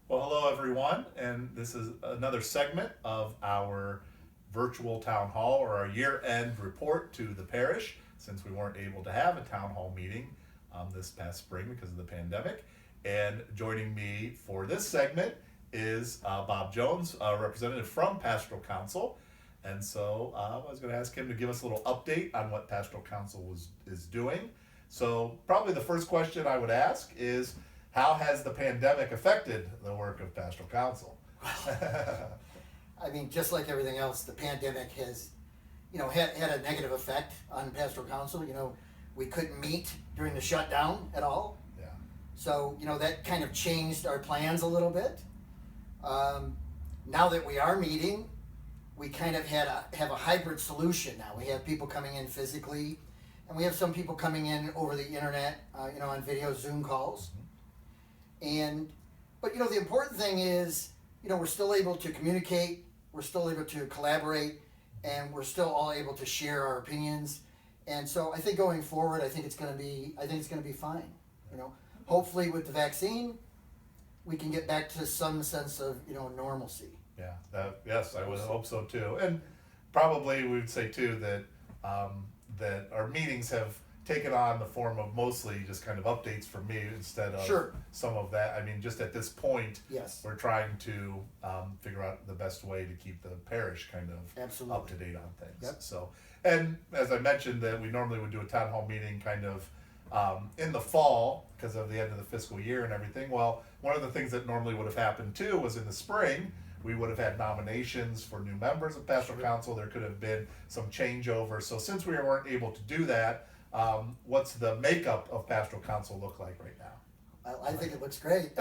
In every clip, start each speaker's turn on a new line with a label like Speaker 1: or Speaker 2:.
Speaker 1: Well, hello everyone, and this is another segment of our virtual town hall or our year-end report to the parish, since we weren't able to have a town hall meeting this past spring because of the pandemic. And joining me for this segment is Bob Jones, a representative from Pastoral Council. And so I was going to ask him to give us a little update on what Pastoral Council is doing. So probably the first question I would ask is, how has the pandemic affected the work of Pastoral Council?
Speaker 2: I mean, just like everything else, the pandemic has, had a negative effect on Pastoral Council. We couldn't meet during the shutdown at all.
Speaker 1: Yeah.
Speaker 2: So, that kind of changed our plans a little bit. Now that we are meeting, we kind of have a hybrid solution now. We have people coming in physically, and we have some people coming in over the internet, on video Zoom calls. But the important thing is, we're still able to communicate, we're still able to collaborate, and we're still all able to share our opinions. And so I think going forward, I think it's going to be fine. Hopefully with the vaccine, we can get back to some sense of normalcy.
Speaker 1: Yeah. Yes, I would hope so too. And probably we would say too that our meetings have taken on the form of mostly just kind of updates from me instead of some of that. I mean, just at this point,
Speaker 2: yes,
Speaker 1: we're trying to figure out the best way to keep the parish kind of
Speaker 2: absolutely
Speaker 1: up to date on things.
Speaker 2: Yep.
Speaker 1: So, and as I mentioned, that we normally would do a town hall meeting kind of in the fall because of the end of the fiscal year and everything. Well, one of the things that normally would have happened too was in the spring, we would have had nominations for new members of Pastoral Council. There could have been some changeover. So since we weren't able to do that, what's the makeup of Pastoral Council look like right now?
Speaker 2: I think it looks great.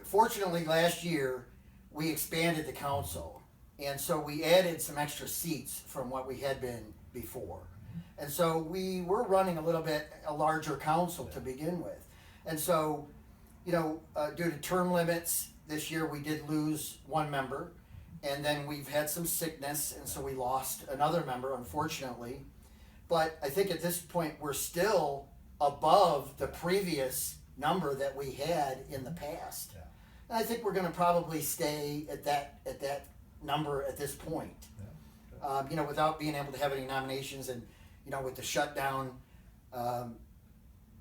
Speaker 2: Fortunately, last year we expanded the council, and so we added some extra seats from what we had been before. And so we were running a larger council to begin with. And so, due to term limits, this year we did lose one member, and then we've had some sickness, and so we lost another member, unfortunately. But I think at this point we're still above the previous number that we had in the past.
Speaker 1: Yeah.
Speaker 2: And I think we're going to probably stay at that number at this point.
Speaker 1: Yeah.
Speaker 2: Without being able to have any nominations, and with the shutdown,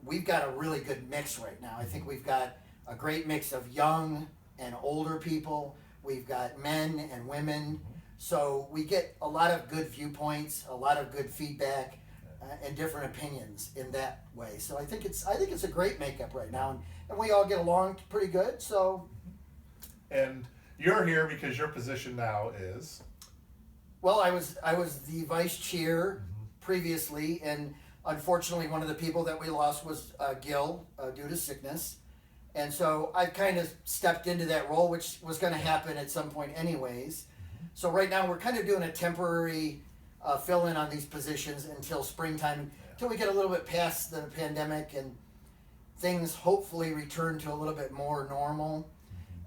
Speaker 2: we've got a really good mix right now. I think we've got a great mix of young and older people. We've got men and women. So we get a lot of good viewpoints, a lot of good feedback, and different opinions in that way. So I think it's a great makeup right now, and we all get along pretty good. So,
Speaker 1: and you're here because your position now is,
Speaker 2: well, I was the vice chair previously, and unfortunately, one of the people that we lost was Gil due to sickness, and so I kind of stepped into that role, which was going to happen at some point anyways. So right now we're kind of doing a temporary fill-in on these positions until springtime, until we get a little bit past the pandemic and things hopefully return to a little bit more normal,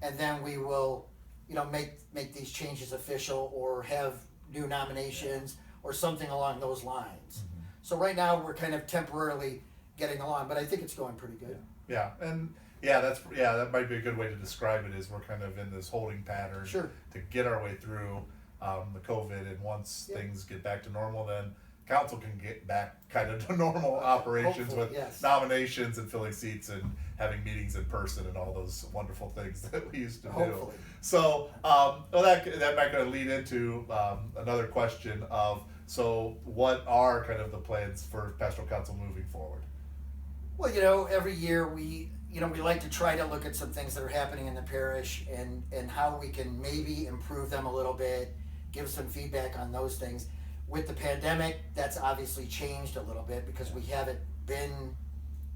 Speaker 2: and then we will, make these changes official or have new nominations or something along those lines. So right now we're kind of temporarily getting along, but I think it's going pretty good.
Speaker 1: Yeah, and that might be a good way to describe it. Is we're kind of in this holding pattern to get our way through the COVID, and once things get back to normal, then council can get back kind of to normal operations with nominations and filling seats and having meetings in person and all those wonderful things that we used to do. So, that might kind of lead into another question of, so what are kind of the plans for Pastoral Council moving forward?
Speaker 2: Well, every year we like to try to look at some things that are happening in the parish and how we can maybe improve them a little bit, give some feedback on those things. With the pandemic, that's obviously changed a little bit because we haven't been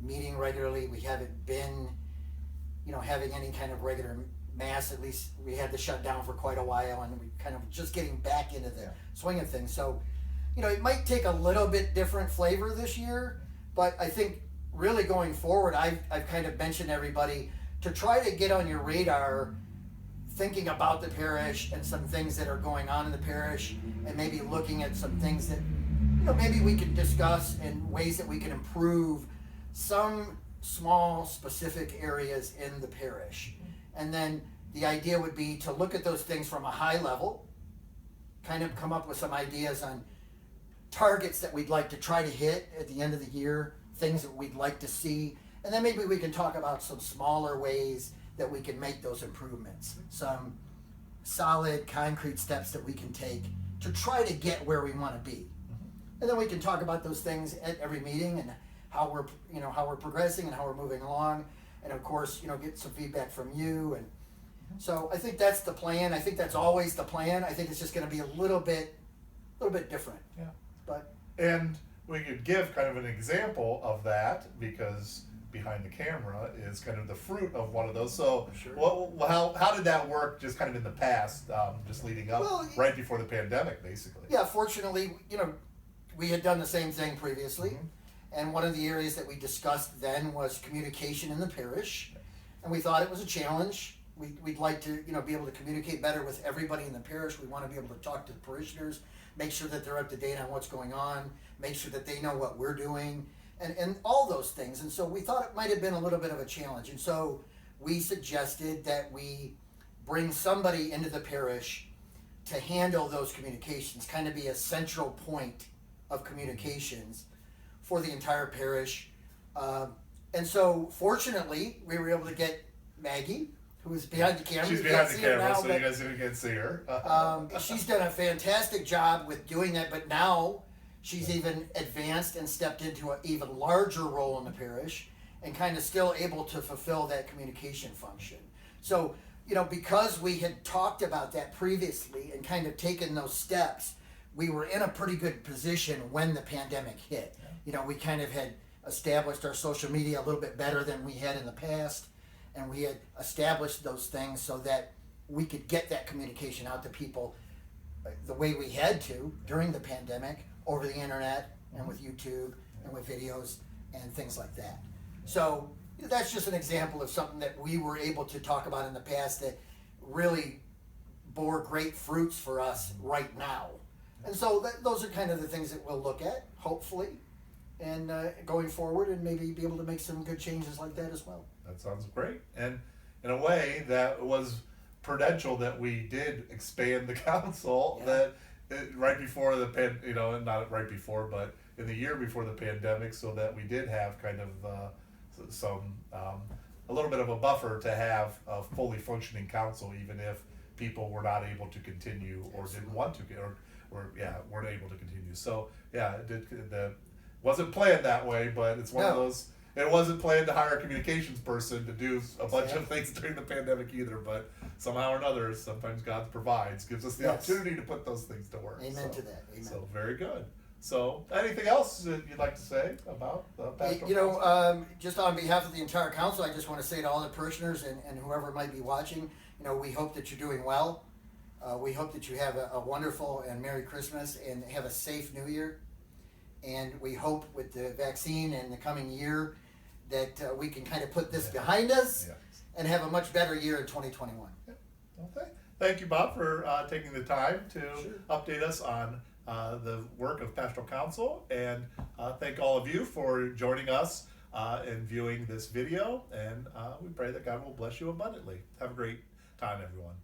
Speaker 2: meeting regularly. We haven't been, having any kind of regular mass. At least we had the shutdown for quite a while, and we kind of just getting back into the swing of things. So, it might take a little bit different flavor this year, but I think really going forward, I've kind of mentioned everybody to try to get on your radar thinking about the parish and some things that are going on in the parish, and maybe looking at some things that maybe we could discuss and ways that we can improve some small specific areas in the parish. And then the idea would be to look at those things from a high level, kind of come up with some ideas on targets that we'd like to try to hit at the end of the year, things that we'd like to see, and then maybe we can talk about some smaller ways that we can make those improvements, some solid concrete steps that we can take to try to get where we want to be. And then we can talk about those things at every meeting and how we're progressing and how we're moving along, and of course, get some feedback from you. And so I think that's the plan. I think that's always the plan. I think it's just going to be a little bit different.
Speaker 1: Yeah.
Speaker 2: But
Speaker 1: And we could give kind of an example of that, because behind the camera is kind of the fruit of one of those. So
Speaker 2: Sure.
Speaker 1: how did that work just kind of in the past, just leading up right before the pandemic, basically?
Speaker 2: yeah, fortunately, we had done the same thing previously. And one of the areas that we discussed then was communication in the parish. And we thought it was a challenge. We'd like to, be able to communicate better with everybody in the parish. We want to be able to talk to the parishioners, make sure that they're up to date on what's going on, make sure that they know what we're doing, and all those things. And so we thought it might have been a little bit of a challenge. And so we suggested that we bring somebody into the parish to handle those communications, kind of be a central point of communications for the entire parish. And so fortunately, we were able to get Maggie, who is behind the camera.
Speaker 1: She's
Speaker 2: You
Speaker 1: behind
Speaker 2: can't
Speaker 1: the
Speaker 2: see her
Speaker 1: camera,
Speaker 2: now,
Speaker 1: so
Speaker 2: but,
Speaker 1: you guys can see her.
Speaker 2: she's done a fantastic job with doing that, but now she's even advanced and stepped into an even larger role in the parish and kind of still able to fulfill that communication function. So, because we had talked about that previously and kind of taken those steps, we were in a pretty good position when the pandemic hit. We kind of had established our social media a little bit better than we had in the past, and we had established those things so that we could get that communication out to people the way we had to during the pandemic, over the internet and with YouTube and with videos and things like that. So that's just an example of something that we were able to talk about in the past that really bore great fruits for us right now. And so those are kind of the things that we'll look at, hopefully, and going forward, and maybe be able to make some good changes like that as well.
Speaker 1: That sounds great. And in a way, that was prudential that we did expand the council.
Speaker 2: Yeah.
Speaker 1: Right before the not right before, but in the year before the pandemic, so that we did have kind of a little bit of a buffer to have a fully functioning council, even if people were not able to continue or didn't want to, or weren't able to continue. So it wasn't planned that way, but it's one of those. It wasn't planned to hire a communications person to do a bunch of things during the pandemic either, but somehow or another, sometimes God gives us the opportunity to put those things to work.
Speaker 2: Amen to that. Amen.
Speaker 1: So very good. So anything else that you'd like to say about the Pastoral Council?
Speaker 2: Just on behalf of the entire council, I just want to say to all the parishioners and whoever might be watching, we hope that you're doing well. We hope that you have a wonderful and Merry Christmas and have a safe New Year. And we hope with the vaccine and the coming year that we can kind of put this behind us and have a much better year in 2021.
Speaker 1: Okay. Thank you, Bob, for taking the time to update us on the work of Pastoral Council, and thank all of you for joining us and viewing this video, and we pray that God will bless you abundantly. Have a great time, everyone.